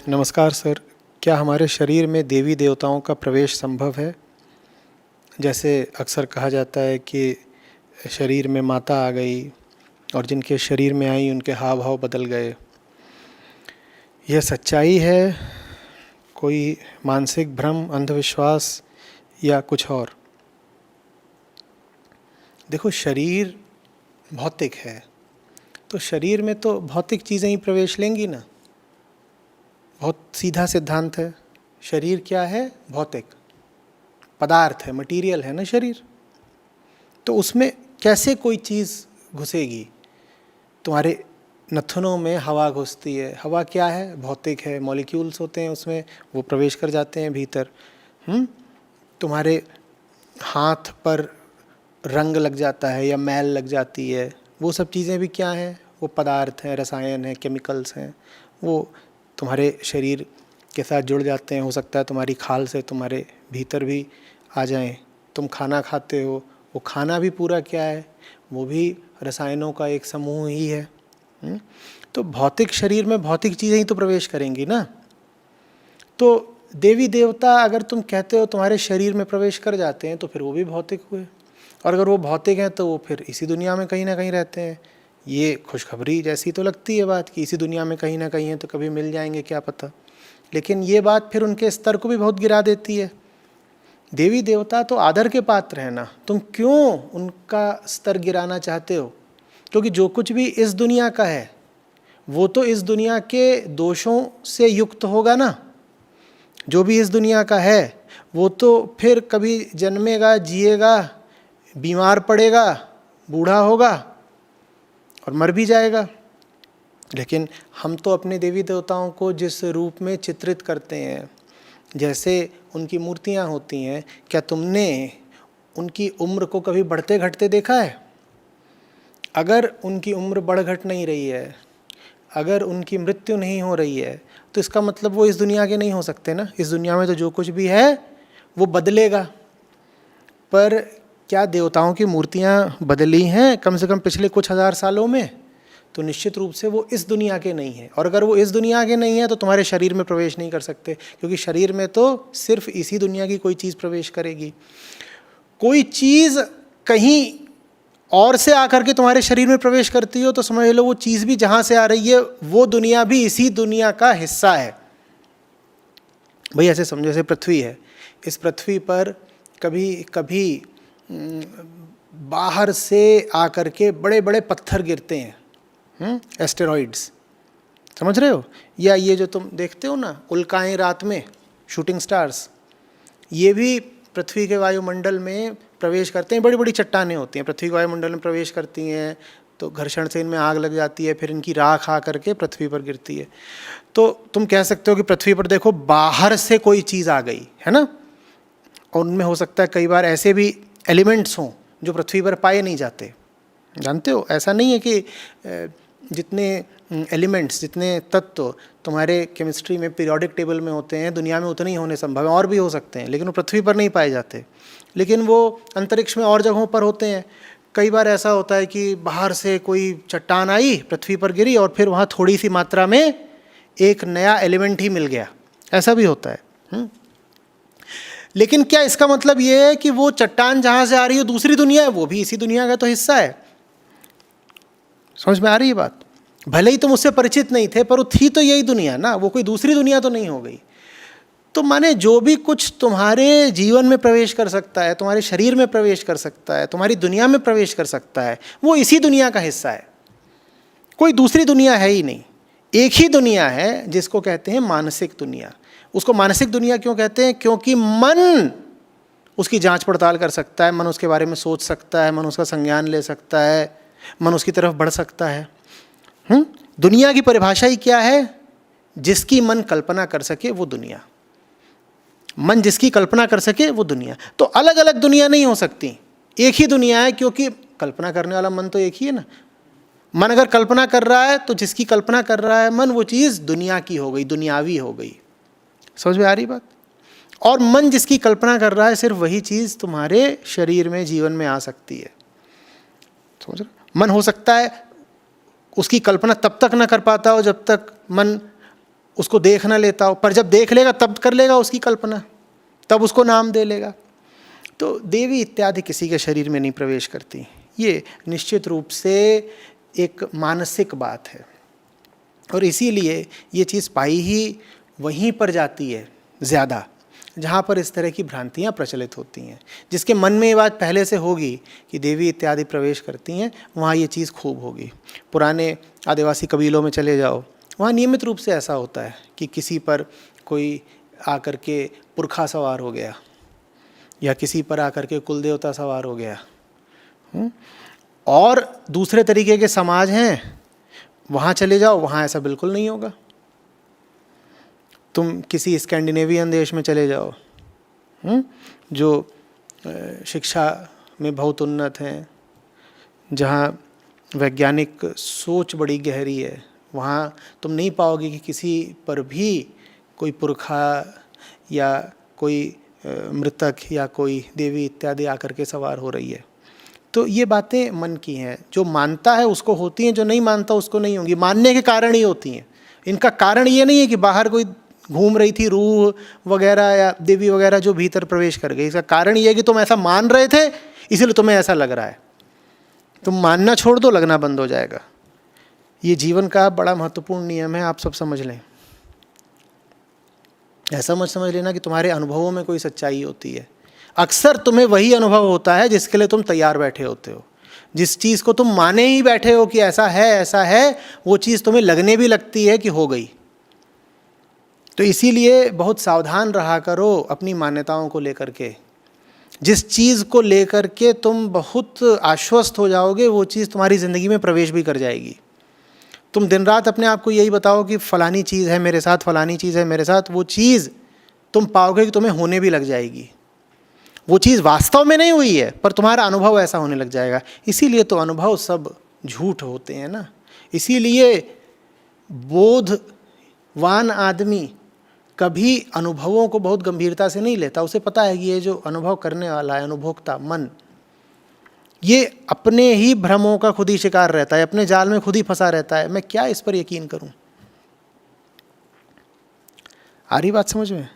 नमस्कार सर, क्या हमारे शरीर में देवी देवताओं का प्रवेश संभव है? जैसे अक्सर कहा जाता है कि शरीर में माता आ गई और जिनके शरीर में आई उनके हाव भाव बदल गए। यह सच्चाई है, कोई मानसिक भ्रम, अंधविश्वास या कुछ और? देखो, शरीर भौतिक है तो शरीर में तो भौतिक चीज़ें ही प्रवेश लेंगी ना। बहुत सीधा सिद्धांत है। शरीर क्या है? भौतिक पदार्थ है, मटेरियल है ना शरीर। तो उसमें कैसे कोई चीज़ घुसेगी? तुम्हारे नथुनों में हवा घुसती है। हवा क्या है? भौतिक है, मॉलिक्यूल्स होते हैं उसमें, वो प्रवेश कर जाते हैं भीतर। तुम्हारे हाथ पर रंग लग जाता है या मैल लग जाती है, वो सब चीज़ें भी क्या हैं? वो पदार्थ हैं, रसायन हैं, केमिकल्स हैं। वो तुम्हारे शरीर के साथ जुड़ जाते हैं। हो सकता है तुम्हारी खाल से तुम्हारे भीतर भी आ जाएं। तुम खाना खाते हो, वो खाना भी पूरा क्या है? वो भी रसायनों का एक समूह ही है। तो भौतिक शरीर में भौतिक चीज़ें ही तो प्रवेश करेंगी ना। तो देवी देवता अगर तुम कहते हो तुम्हारे शरीर में प्रवेश कर जाते हैं तो फिर वो भी भौतिक हुए, और अगर वो भौतिक हैं तो वो फिर इसी दुनिया में कहीं ना कहीं रहते हैं। ये खुशखबरी जैसी तो लगती है बात कि इसी दुनिया में कहीं ना कहीं है, तो कभी मिल जाएंगे क्या पता। लेकिन ये बात फिर उनके स्तर को भी बहुत गिरा देती है। देवी देवता तो आदर के पात्र हैं ना, तुम क्यों उनका स्तर गिराना चाहते हो? क्योंकि जो कुछ भी इस दुनिया का है वो तो इस दुनिया के दोषों से युक्त होगा ना। जो भी इस दुनिया का है वो तो फिर कभी जन्मेगा, जिएगा, बीमार पड़ेगा, बूढ़ा होगा और मर भी जाएगा। लेकिन हम तो अपने देवी देवताओं को जिस रूप में चित्रित करते हैं, जैसे उनकी मूर्तियां होती हैं, क्या तुमने उनकी उम्र को कभी बढ़ते घटते देखा है? अगर उनकी उम्र बढ़ घट नहीं रही है, अगर उनकी मृत्यु नहीं हो रही है, तो इसका मतलब वो इस दुनिया के नहीं हो सकते ना। इस दुनिया में तो जो कुछ भी है वो बदलेगा। पर क्या देवताओं की मूर्तियां बदली हैं कम से कम पिछले कुछ हज़ार सालों में? तो निश्चित रूप से वो इस दुनिया के नहीं है। और अगर वो इस दुनिया के नहीं है तो तुम्हारे शरीर में प्रवेश नहीं कर सकते, क्योंकि शरीर में तो सिर्फ इसी दुनिया की कोई चीज़ प्रवेश करेगी। कोई चीज़ कहीं और से आकर के तुम्हारे शरीर में प्रवेश करती हो तो समझ लो वो चीज़ भी जहाँ से आ रही है वो दुनिया भी इसी दुनिया का हिस्सा है। भाई ऐसे समझो, जैसे पृथ्वी है, इस पृथ्वी पर कभी कभी बाहर से आकर के बड़े बड़े पत्थर गिरते हैं, एस्टेरॉइड्स, समझ रहे हो? या ये जो तुम देखते हो ना उल्काएं रात में, शूटिंग स्टार्स, ये भी पृथ्वी के वायुमंडल में प्रवेश करते हैं। बड़ी बड़ी चट्टानें होती हैं, पृथ्वी के वायुमंडल में प्रवेश करती हैं तो घर्षण से इनमें आग लग जाती है, फिर इनकी राख आ करके पृथ्वी पर गिरती है। तो तुम कह सकते हो कि पृथ्वी पर देखो बाहर से कोई चीज़ आ गई है ना, और उनमें हो सकता है कई बार ऐसे भी एलिमेंट्स हों जो पृथ्वी पर पाए नहीं जाते। जानते हो, ऐसा नहीं है कि जितने एलिमेंट्स, जितने तत्व तुम्हारे केमिस्ट्री में पीरियोडिक टेबल में होते हैं दुनिया में उतने ही होने संभव है, और भी हो सकते हैं, लेकिन वो पृथ्वी पर नहीं पाए जाते। लेकिन वो अंतरिक्ष में और जगहों पर होते हैं। कई बार ऐसा होता है कि बाहर से कोई चट्टान आई, पृथ्वी पर गिरी और फिर वहाँ थोड़ी सी मात्रा में एक नया एलिमेंट ही मिल गया, ऐसा भी होता है। लेकिन क्या इसका मतलब ये है कि वो चट्टान जहाँ से आ रही है दूसरी दुनिया है? वो भी इसी दुनिया का तो हिस्सा है। समझ में आ रही है बात? भले ही तुम उससे परिचित नहीं थे, पर वो थी तो यही दुनिया ना, वो कोई दूसरी दुनिया तो नहीं हो गई। तो माने जो भी कुछ तुम्हारे जीवन में प्रवेश कर सकता है, तुम्हारे शरीर में प्रवेश कर सकता है, तुम्हारी दुनिया में प्रवेश कर सकता है, वो इसी दुनिया का हिस्सा है। कोई दूसरी दुनिया है ही नहीं। एक ही दुनिया है जिसको कहते हैं मानसिक दुनिया। उसको मानसिक दुनिया क्यों कहते हैं? क्योंकि मन उसकी जांच पड़ताल कर सकता है, मन उसके बारे में सोच सकता है, मन उसका संज्ञान ले सकता है, मन उसकी तरफ बढ़ सकता है। दुनिया की परिभाषा ही क्या है? जिसकी मन कल्पना कर सके वो दुनिया। मन जिसकी कल्पना कर सके वो दुनिया। तो अलग अलग दुनिया नहीं हो सकती, एक ही दुनिया है, क्योंकि कल्पना करने वाला मन तो एक ही है ना। मन अगर कल्पना कर रहा है तो जिसकी कल्पना कर रहा है मन, वो चीज़ दुनिया की हो गई, दुनियावी हो गई। समझ में आ रही बात? और मन जिसकी कल्पना कर रहा है, सिर्फ वही चीज़ तुम्हारे शरीर में, जीवन में आ सकती है। समझ रहे? मन हो सकता है उसकी कल्पना तब तक ना कर पाता हो जब तक मन उसको देख ना लेता हो, पर जब देख लेगा तब कर लेगा उसकी कल्पना, तब उसको नाम दे लेगा। तो देवी इत्यादि किसी के शरीर में नहीं प्रवेश करती। ये निश्चित रूप से एक मानसिक बात है, और इसीलिए ये चीज़ पाई ही वहीं पर जाती है ज़्यादा जहाँ पर इस तरह की भ्रांतियाँ प्रचलित होती हैं। जिसके मन में ये बात पहले से होगी कि देवी इत्यादि प्रवेश करती हैं, वहाँ ये चीज़ खूब होगी। पुराने आदिवासी कबीलों में चले जाओ, वहाँ नियमित रूप से ऐसा होता है कि किसी पर कोई आकर के पुरखा सवार हो गया, या किसी पर आकर के कुल देवता सवार हो गया। और दूसरे तरीके के समाज हैं, वहाँ चले जाओ, वहाँ ऐसा बिल्कुल नहीं होगा। तुम किसी स्कैंडिनेवियन देश में चले जाओ, जो शिक्षा में बहुत उन्नत हैं, जहाँ वैज्ञानिक सोच बड़ी गहरी है, वहाँ तुम नहीं पाओगे कि किसी पर भी कोई पुरखा या कोई मृतक या कोई देवी इत्यादि आकर के सवार हो रही है। तो ये बातें मन की हैं, जो मानता है उसको होती हैं, जो नहीं मानता उसको नहीं होंगी। मानने के कारण ही होती हैं। इनका कारण ये नहीं है कि बाहर कोई घूम रही थी रूह वगैरह या देवी वगैरह जो भीतर प्रवेश कर गई। इसका कारण ये है कि तुम ऐसा मान रहे थे, इसलिए तुम्हें ऐसा लग रहा है। तुम मानना छोड़ दो, लगना बंद हो जाएगा। ये जीवन का बड़ा महत्वपूर्ण नियम है, आप सब समझ लें। ऐसा मत समझ लेना कि तुम्हारे अनुभवों में कोई सच्चाई होती है। अक्सर तुम्हें वही अनुभव होता है जिसके लिए तुम तैयार बैठे होते हो। जिस चीज़ को तुम माने ही बैठे हो कि ऐसा है, वो चीज़ तुम्हें लगने भी लगती है कि हो गई। तो इसीलिए बहुत सावधान रहा करो अपनी मान्यताओं को लेकर के। जिस चीज़ को लेकर के तुम बहुत आश्वस्त हो जाओगे, वो चीज़ तुम्हारी ज़िंदगी में प्रवेश भी कर जाएगी। तुम दिन रात अपने आप को यही बताओ कि फलानी चीज़ है मेरे साथ, फलानी चीज़ है मेरे साथ, वो चीज़ तुम पाओगे कि तुम्हें होने भी लग जाएगी। वो चीज़ वास्तव में नहीं हुई है, पर तुम्हारा अनुभव ऐसा होने लग जाएगा। इसीलिए तो अनुभव सब झूठ होते हैं ना। इसीलिए बोधवान आदमी कभी अनुभवों को बहुत गंभीरता से नहीं लेता। उसे पता है कि ये जो अनुभव करने वाला है, अनुभोक्ता मन, ये अपने ही भ्रमों का खुद ही शिकार रहता है, अपने जाल में खुद ही फंसा रहता है। मैं क्या इस पर यकीन करूं? आ रही बात समझ में?